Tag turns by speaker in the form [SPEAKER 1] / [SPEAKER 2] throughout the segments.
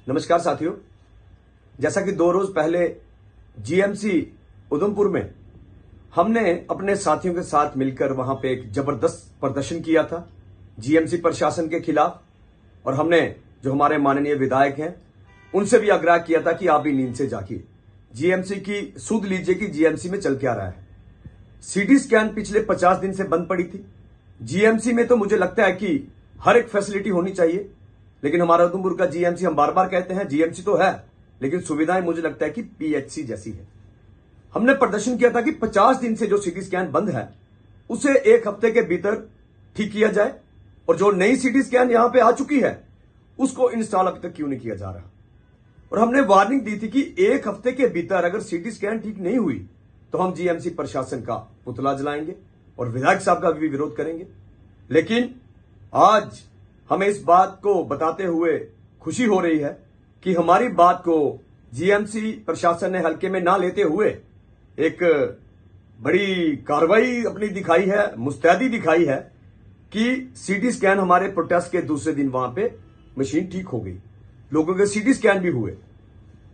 [SPEAKER 1] नमस्कार साथियों, जैसा कि 2 रोज पहले जीएमसी उधमपुर में हमने अपने साथियों के साथ मिलकर वहां पे एक जबरदस्त प्रदर्शन किया था जीएमसी प्रशासन के खिलाफ। और हमने जो हमारे माननीय विधायक हैं उनसे भी आग्रह किया था कि आप भी नींद से जागिए, जीएमसी की सुध लीजिए कि जीएमसी में चल क्या रहा है। सीटी स्कैन पिछले 50 दिन से बंद पड़ी थी। जीएमसी में तो मुझे लगता है कि हर एक फैसिलिटी होनी चाहिए, लेकिन हमारा उधमपुर का जीएमसी, हम बार बार कहते हैं जीएमसी तो है लेकिन सुविधाएं मुझे लगता है कि पीएचसी जैसी है। हमने प्रदर्शन किया था कि 50 दिन से जो सीटी स्कैन बंद है उसे 1 हफ्ते के भीतर ठीक किया जाए, और जो नई सीटी स्कैन यहां पे आ चुकी है उसको इंस्टॉल अभी तक क्यों नहीं किया जा रहा। और हमने वार्निंग दी थी कि 1 हफ्ते के भीतर अगर सीटी स्कैन ठीक नहीं हुई तो हम जीएमसी प्रशासन का पुतला जलाएंगे और विधायक साहब का भी विरोध करेंगे। लेकिन आज हमें इस बात को बताते हुए खुशी हो रही है कि हमारी बात को जीएमसी प्रशासन ने हल्के में ना लेते हुए एक बड़ी कार्रवाई अपनी दिखाई है, मुस्तैदी दिखाई है कि सीटी स्कैन हमारे प्रोटेस्ट के दूसरे दिन वहां पे मशीन ठीक हो गई, लोगों के सीटी स्कैन भी हुए।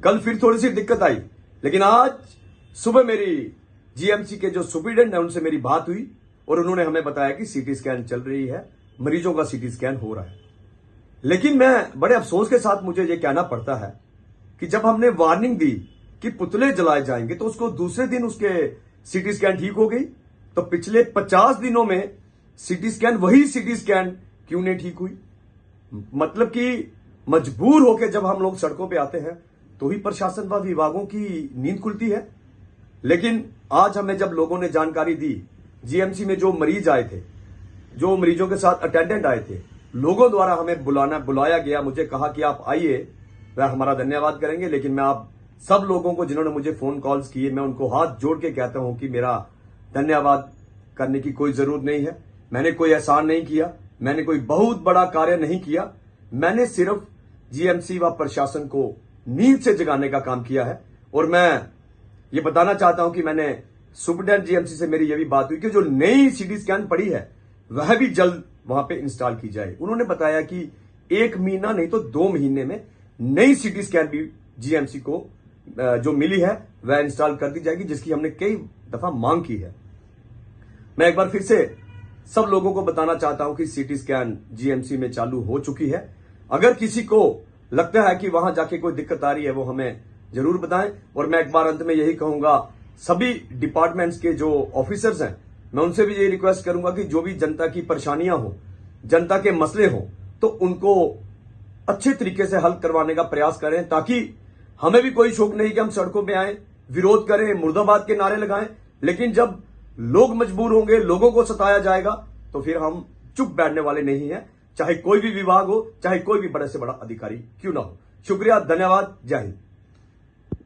[SPEAKER 1] कल फिर थोड़ी सी दिक्कत आई, लेकिन आज सुबह मेरी जीएमसी के जो सुपरिटेंडेंट है उनसे मेरी बात हुई और उन्होंने हमें बताया कि सीटी स्कैन चल रही है, मरीजों का सीटी स्कैन हो रहा है। लेकिन मैं बड़े अफसोस के साथ मुझे यह कहना पड़ता है कि जब हमने वार्निंग दी कि पुतले जलाए जाएंगे तो उसको दूसरे दिन उसके सीटी स्कैन ठीक हो गई, तो पिछले 50 दिनों में सीटी स्कैन, वही सीटी स्कैन क्यों नहीं ठीक हुई। मतलब कि मजबूर होकर जब हम लोग सड़कों पे आते हैं तो ही प्रशासन व विभागों की नींद खुलती है। लेकिन आज हमें जब लोगों ने जानकारी दी, जीएमसी में जो मरीज आए थे, जो मरीजों के साथ अटेंडेंट आए थे, लोगों द्वारा हमें बुलाया गया, मुझे कहा कि आप आइए, वह हमारा धन्यवाद करेंगे। लेकिन मैं आप सब लोगों को जिन्होंने मुझे फोन कॉल्स किए, मैं उनको हाथ जोड़ के कहता हूं कि मेरा धन्यवाद करने की कोई जरूरत नहीं है। मैंने कोई एहसान नहीं किया, मैंने कोई बहुत बड़ा कार्य नहीं किया, मैंने सिर्फ जीएमसी व प्रशासन को नींद से जगाने का काम किया है। और मैं ये बताना चाहता हूं कि मैंने सुपरिटेंडेंट जीएमसी से मेरी यह भी बात हुई कि जो नई सीटी स्कैन पड़ी है वह भी जल्द वहां पे इंस्टॉल की जाए। उन्होंने बताया कि 1 महीना नहीं तो 2 महीने में नई सीटी स्कैन भी जीएमसी को जो मिली है वह इंस्टॉल कर दी जाएगी, जिसकी हमने कई दफा मांग की है। मैं एक बार फिर से सब लोगों को बताना चाहता हूं कि सीटी स्कैन जीएमसी में चालू हो चुकी है। अगर किसी को लगता है कि वहां जाके कोई दिक्कत आ रही है वो हमें जरूर बताएं। और मैं एक बार अंत में यही कहूंगा, सभी डिपार्टमेंट्स के जो ऑफिसर्स हैं मैं उनसे भी यही रिक्वेस्ट करूंगा कि जो भी जनता की परेशानियां हो, जनता के मसले हो, तो उनको अच्छे तरीके से हल करवाने का प्रयास करें, ताकि हमें भी कोई शौक नहीं कि हम सड़कों पे आए, विरोध करें, मुर्दाबाद के नारे लगाएं। लेकिन जब लोग मजबूर होंगे, लोगों को सताया जाएगा, तो फिर हम चुप बैठने वाले नहीं हैं, चाहे कोई भी विभाग हो, चाहे कोई भी बड़े से बड़ा अधिकारी क्यों ना हो। शुक्रिया, धन्यवाद, जय हिंद।